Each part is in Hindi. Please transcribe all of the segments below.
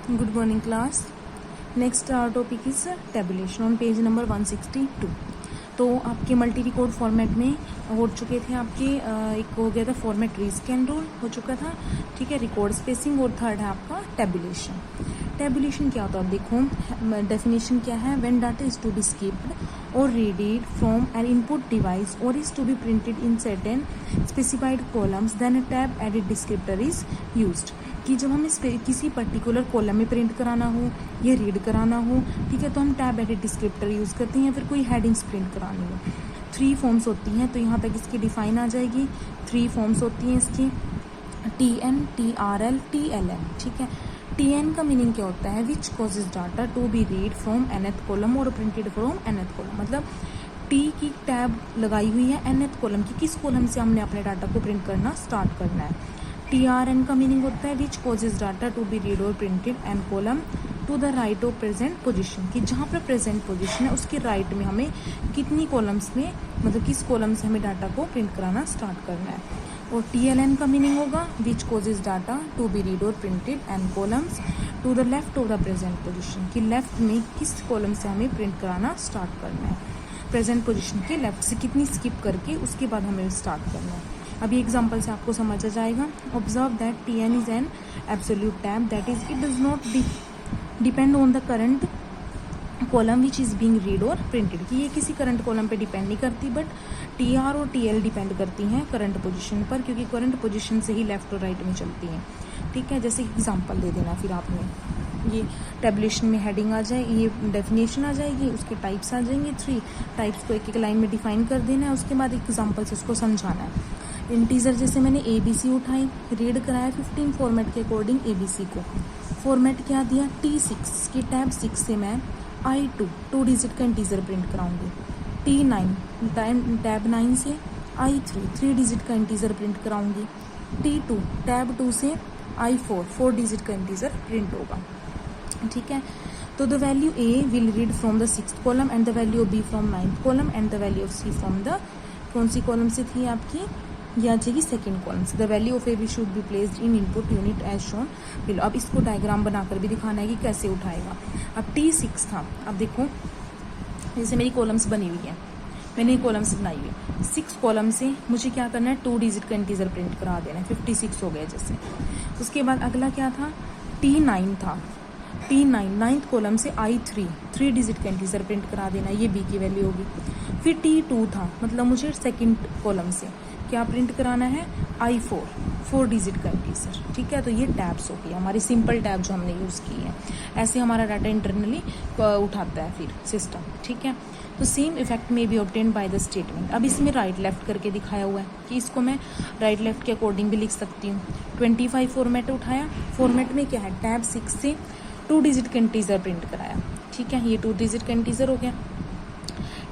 Good morning class. Next our topic is tabulation on page number 162. तो आपके मल्टी रिकॉर्ड फॉर्मेट में हो चुके थे आपके एक हो गया था फॉर्मेट रीस्कैन रूल हो चुका था, ठीक है, रिकॉर्ड स्पेसिंग, और थर्ड है आपका टेबुलेशन. टेबुलेशन क्या होता है, देखो डेफिनेशन क्या है. When data is to be skipped और read from an input device और is to be printed in certain specified columns then a tab added descriptor is used. कि जब हमें किसी पर्टिकुलर कॉलम में प्रिंट कराना हो या रीड कराना हो, ठीक है, तो हम टैब एडिट डिस्क्रिप्टर यूज़ करते हैं या फिर कोई हेडिंग्स प्रिंट करानी हो. 3 फॉर्म्स होती हैं, तो यहाँ तक इसकी डिफाइन आ जाएगी. 3 फॉर्म्स होती हैं इसकी, TN, TRL, TLM, ठीक है. TN का मीनिंग क्या होता है, which causes data to be read from nth column और प्रिंटेड फ्रॉम nth कॉलम. मतलब T की टैब लगाई हुई है nth कॉलम की, किस कॉलम से हमने अपने डाटा को प्रिंट करना स्टार्ट करना है. TRN का मीनिंग होता है which causes data to be read और printed n column to the right of present position. कि जहाँ पर प्रेजेंट पोजीशन है उसके राइट में हमें कितनी कॉलम्स में, मतलब किस कॉलम से हमें डाटा को प्रिंट कराना स्टार्ट करना है. और TLN का मीनिंग होगा which causes data to be read और printed n columns to the left of the present position. कि लेफ्ट में किस कॉलम से हमें प्रिंट कराना स्टार्ट करना है, प्रेजेंट पोजीशन के लेफ्ट से कितनी स्किप करके उसके बाद हमें स्टार्ट करना है. अभी एग्जाम्पल से आपको समझ आ जाएगा. Observe that TN is an absolute tab, that is it does not depend on the current column which is being read और प्रिंटेड. कि ये किसी करंट कॉलम पे डिपेंड नहीं करती, बट TR और TL डिपेंड करती हैं करंट पोजीशन पर, क्योंकि करंट पोजीशन से ही लेफ्ट और राइट में चलती हैं, ठीक है. जैसे एग्जांपल दे देना फिर आपने, ये टेबुलेशन में हेडिंग आ जाए, ये डेफिनेशन आ जाएगी, उसके टाइप्स आ जाएंगे. 3 टाइप्स को एक एक लाइन में डिफाइन कर देना है, उसके बाद एग्जाम्पल से उसको समझाना है. इंटीजर जैसे मैंने ABC उठाई, रीड कराया 15 फॉर्मेट के अकॉर्डिंग ABC को. फॉर्मेट क्या दिया, T6 की टैब 6 से मैं I2 2 डिजिट का इंटीजर प्रिंट कराऊंगी. T9 टैब 9 से I3 3 डिजिट का इंटीजर प्रिंट कराऊंगी. T2 टैब 2 से I4 4 डिजिट का इंटीजर प्रिंट होगा, ठीक है. तो the value A will read from the 6th column and the value of B from 9th column and the value of C from the, कौन सी कॉलम से थी आपकी, या जाएगी सेकेंड कॉलम से. The value of AB should be placed in input unit as shown below. अब इसको डायग्राम बनाकर भी दिखाना है कि कैसे उठाएगा. अब T6 था, अब देखो जैसे मेरी कॉलम्स बनी हुई है, मैंने कॉलम्स बनाई हुई है. 6 कॉलम से मुझे क्या करना है, 2 डिजिट का इंटीजर प्रिंट करा देना है. 56 हो गया जैसे. उसके बाद अगला क्या था, T9 था. T9 9th कॉलम से I3 3 डिजिट का इंटीजर प्रिंट करा देना, ये B की वैल्यू होगी. फिर T2 था, मतलब मुझे सेकेंड कॉलम से क्या प्रिंट कराना है, I4 4 डिजिट का इंटीजर, ठीक है. तो ये टैब्स हो गई हमारी सिंपल टैब जो हमने यूज़ की है. ऐसे हमारा डाटा इंटरनली उठाता है फिर सिस्टम, ठीक है. तो सेम इफेक्ट में B obtain by the statement. अब इसमें राइट लेफ्ट करके दिखाया हुआ है कि इसको मैं राइट लेफ्ट के अकॉर्डिंग भी लिख सकती हूँ. 25 फॉर्मेट उठाया, फॉर्मेट में क्या है, टैब 6 से 2 डिजिट का इंटीजर प्रिंट कराया, ठीक है. ये 2 डिजिट का इंटीजर हो गया.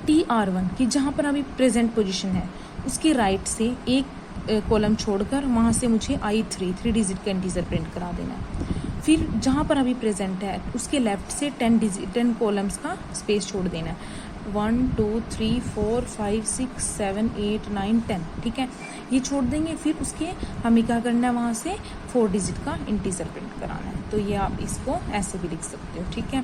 TR1 कि जहाँ पर अभी प्रेजेंट पोजीशन है उसके राइट से एक कॉलम छोड़कर वहाँ से मुझे I3 3 डिजिट का इंटीजर प्रिंट करा देना है. फिर जहाँ पर अभी प्रेजेंट है उसके लेफ्ट से 10 कॉलम्स का स्पेस छोड़ देना है. 1 2 3 4 5 6 7 8 9 10, ठीक है, ये छोड़ देंगे. फिर उसके हमें क्या करना है, वहाँ से 4 डिजिट का इंटीजर प्रिंट कराना है. तो ये आप इसको ऐसे भी लिख सकते हो, ठीक है.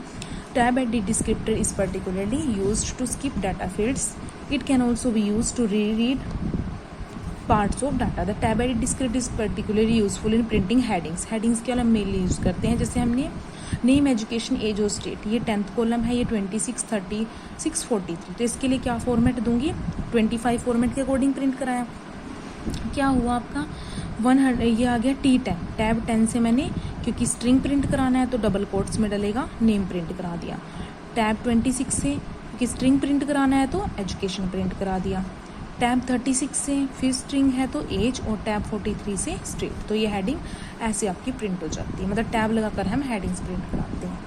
Tab edit descriptor is particularly used to skip data fields. It can also be used to reread parts of data. The tab edit descriptor is particularly useful in printing headings. Headings के लिए मेनली यूज़ करते हैं. जैसे हमने नेम, एजुकेशन, एज और स्टेट, ये 10th कॉलम है, ये 26 36 43. तो इसके लिए क्या फॉर्मेट दूंगी, 25 फॉर्मेट के अकॉर्डिंग प्रिंट कराया. क्या हुआ आपका 100, ये आ गया T10 टैब 10 से मैंने, क्योंकि स्ट्रिंग प्रिंट कराना है तो डबल कोट्स में डलेगा, नेम प्रिंट करा दिया. टैब 26 से क्योंकि स्ट्रिंग प्रिंट कराना है तो एजुकेशन प्रिंट करा दिया. टैब 36 से फिर स्ट्रिंग है तो एज, और टैब 43 से स्टेट. तो ये हेडिंग ऐसे आपकी प्रिंट हो जाती है, मतलब टैब लगाकर हम हेडिंग्स प्रिंट कराते हैं.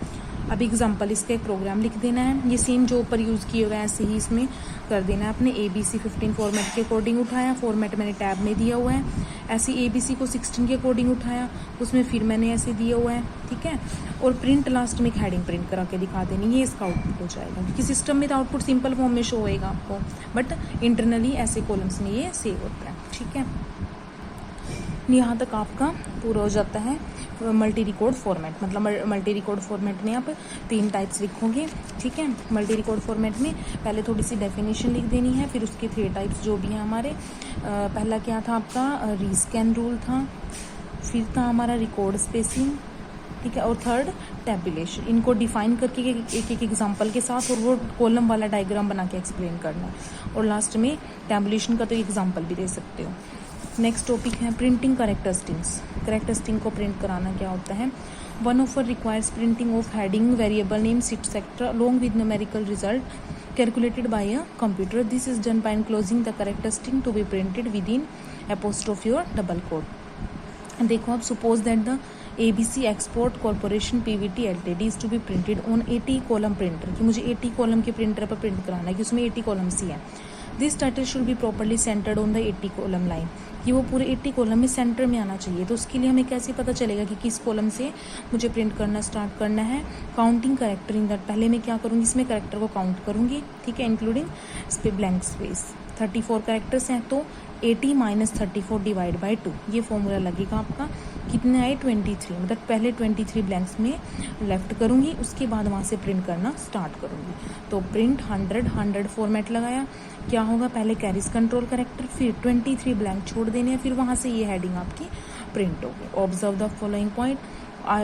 अब एग्जांपल इसका एक प्रोग्राम लिख देना है. ये सेम जो ऊपर यूज़ किए हुए हैं ऐसे ही इसमें कर देना है. आपने ABC 15 फॉर्मेट के अकॉर्डिंग उठाया, फॉर्मेट मैंने टैब में दिया हुआ है. ऐसे ABC को 16 के अकॉर्डिंग उठाया, उसमें फिर मैंने ऐसे दिया हुआ है, ठीक है. और प्रिंट लास्ट में एक हेडिंग प्रिंट करा के दिखा देनी, ये इसका आउटपुट हो जाएगा. क्योंकि सिस्टम में तो आउटपुट सिंपल फॉर्म में शो होएगा आपको, बट इंटरनली ऐसे कॉलम्स में ये सेव होता है, ठीक है. यहाँ तक आपका पूरा हो जाता है मल्टी रिकॉर्ड फॉर्मेट। मतलब मल्टी रिकॉर्ड फॉर्मेट में आप 3 टाइप्स लिखोगे, ठीक है। मल्टी रिकॉर्ड फॉर्मेट में पहले थोड़ी सी डेफिनेशन लिख देनी है, फिर उसके 3 टाइप्स जो भी हैं हमारे। पहला क्या था आपका रीस्कैन रूल था, फिर था हमारा रिकॉर्ड स्पेसिंग, ठीक है, और थर्ड टैबुलेशन। इनको डिफाइन करके एक एग्जांपल के साथ और वो कॉलम वाला डायग्राम बना के एक्सप्लेन करना है, और लास्ट में टैबुलेशन का तो एग्जांपल भी दे सकते हो। नेक्स्ट टॉपिक है प्रिंटिंग कैरेक्टरिस्टिक्स। कैरेक्टरिस्टिक को प्रिंट कराना क्या होता है। One offer requires printing of heading, variable name, seat sector along with numerical result calculated by a computer. This is done by enclosing the characteristic to be printed within apostrophe or double quote. देखो आप suppose that the ABC export corporation PVT LTD is to be printed on 80 column printer, कि मुझे 80 कॉलम के प्रिंटर पर प्रिंट कराना है, कि उसमें 80 कॉलम्स ही है। This title should be properly centred on the 80 column line, कि वो पूरे 80 कॉलम में सेंटर में आना चाहिए। तो उसके लिए हमें कैसे पता चलेगा कि किस कॉलम से मुझे प्रिंट करना स्टार्ट करना है। काउंटिंग करेक्टर इन दैट, पहले मैं क्या करूँगी, इसमें करेक्टर को काउंट करूँगी, ठीक है, इंक्लूडिंग ब्लैंक स्पेस। 34 कैरेक्टर्स हैं तो 80 - 34 डिवाइड बाई 2, ये फॉर्मूला लगेगा आपका। कितने आए 23, मतलब पहले 23 ब्लैंक्स में लेफ्ट करूँगी, उसके बाद वहाँ से प्रिंट करना स्टार्ट करूँगी। तो प्रिंट 100 फॉर्मेट लगाया, क्या होगा, पहले कैरीज कंट्रोल कैरेक्टर, फिर 23 ब्लैंक छोड़ देने हैं, फिर वहाँ से ये हेडिंग आपकी प्रिंट होगी। Observe the following point,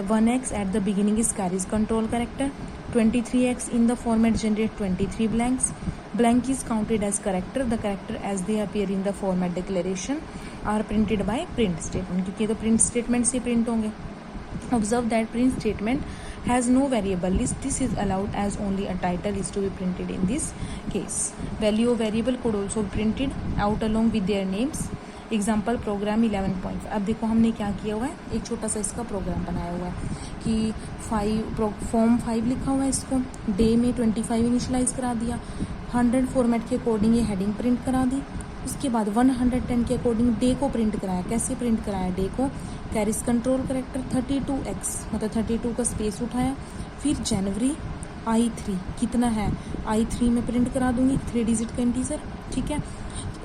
1x at the beginning is carries control character, 23x in the format generate 23 blanks. Blank is counted as character, the character as they appear in the format declaration are printed by print statement, क्योंकि तो print statement से print होंगे। Observe that print statement has no variable list. This is allowed as only a title is to be printed in this case. Value of variable could also be printed out along with their names. Example program 11.5। अब देखो हमने क्या किया हुआ है, एक छोटा सा इसका प्रोग्राम बनाया हुआ है कि फॉर्म 5 लिखा हुआ है, इसको डे में 25 इनिशलाइज करा दिया, 100 फॉर्मेट के अकॉर्डिंग ये हेडिंग प्रिंट करा दी। उसके बाद 110 के अकॉर्डिंग डे को प्रिंट कराया। कैसे प्रिंट कराया डे को, कैरीज कंट्रोल कैरेक्टर 32x, मतलब 32 का स्पेस उठाया, फिर जनवरी I3 कितना है, I3 में प्रिंट करा दूंगी, 3 डिजिट का इंटीजर, ठीक है।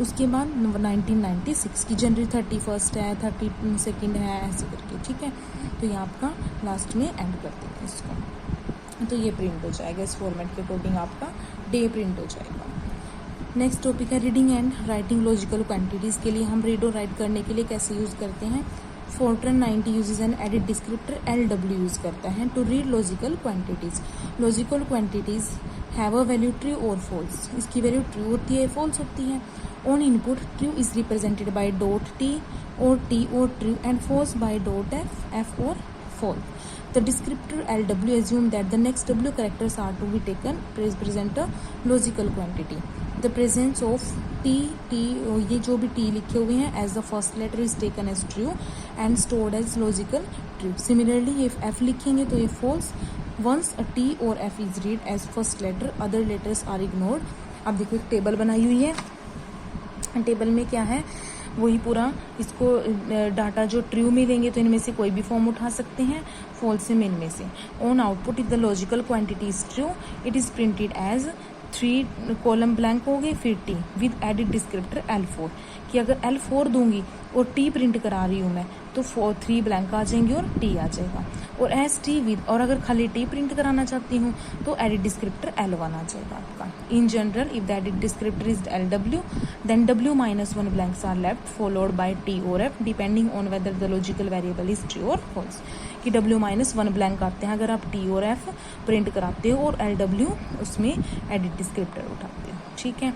उसके बाद 1996 की जनवरी 31 है, 32 है, ऐसे करके, ठीक है। तो ये आपका लास्ट में एंड कर देंगे इसको, तो ये प्रिंट हो जाएगा। इस फॉर्मेट के अकॉर्डिंग आपका डे प्रिंट हो जाएगा। नेक्स्ट टॉपिक है reading and writing logical quantities के लिए हम रीड और राइट करने के लिए कैसे यूज़ करते हैं। Fortran 90 uses an edit descriptor LW use करता है to read logical quantities. Logical quantities have a value true और फॉल्स, इसकी वैल्यू ट्रू होती है, फॉल्स होती है। On input true is represented by .t और t और true and false by .f और false. The descriptor LW assume that the next W characters are to be taken represent a logical quantity. The presence of t ये जो भी t लिखे हुए हैं as the first letter is taken as true and stored as logical true. Similarly, if f लिखेंगे तो ये false. Once a t or f is read as first letter, other letters are ignored. अब देखो एक टेबल बनाई हुई है, टेबल में क्या है, वही पूरा इसको डाटा जो ट्रू मिलेंगे तो इनमें से कोई भी फॉर्म उठा सकते हैं, फॉल्स में इनमें से। On output if the logical quantity is true it is printed as 3 column blank हो गए, फिर T with edit descriptor L4, कि अगर L4 दूंगी और टी प्रिंट करा रही हूँ मैं तो 3 ब्लैंक आ जाएंगे और टी आ जाएगा। और एस टी विद, और अगर खाली टी प्रिंट कराना चाहती हूँ तो एडिट डिस्क्रिप्टर L1 आ जाएगा आपका। In general if the edit descriptor is LW then W - 1 blanks are left followed by T और F depending on whether the logical variable is true और फॉल्स, कि W - 1 ब्लैंक आते हैं अगर आप T और F प्रिंट कराते हो और LW उसमें एडिट डिस्क्रिप्टर उठाते हो, ठीक है।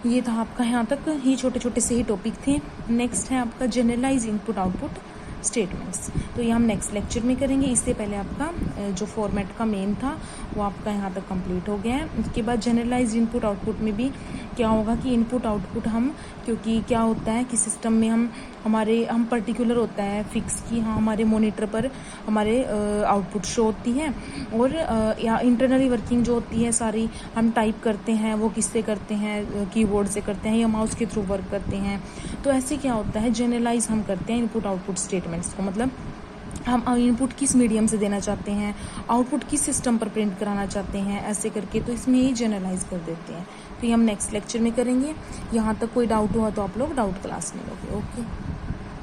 ये था आपका, यहाँ तक ही छोटे छोटे से ही टॉपिक थे। नेक्स्ट है आपका जनरलाइज इनपुट आउटपुट स्टेटमेंट्स, तो ये हम नेक्स्ट लेक्चर में करेंगे। इससे पहले आपका जो फॉर्मेट का मेन था वो आपका यहाँ तक कंप्लीट हो गया है। उसके बाद जनरलाइज इनपुट आउटपुट में भी क्या होगा कि इनपुट आउटपुट हम, क्योंकि क्या होता है कि सिस्टम में हम पर्टिकुलर होता है फिक्स कि हाँ हमारे मॉनिटर पर हमारे आउटपुट शो होती है, और या इंटरनली वर्किंग जो होती है सारी हम टाइप करते हैं वो किससे करते हैं, कीबोर्ड से करते हैं या माउस के थ्रू वर्क करते हैं। तो ऐसे क्या होता है जनरलाइज हम करते हैं इनपुट आउटपुट स्टेटमेंट्स को, मतलब हम इनपुट किस मीडियम से देना चाहते हैं, आउटपुट किस सिस्टम पर प्रिंट कराना चाहते हैं, ऐसे करके तो इसमें ही जनरलाइज कर देते हैं। तो ये हम नेक्स्ट लेक्चर में करेंगे। यहाँ तक कोई डाउट हुआ तो आप लोग डाउट क्लास में लोगे। ओके।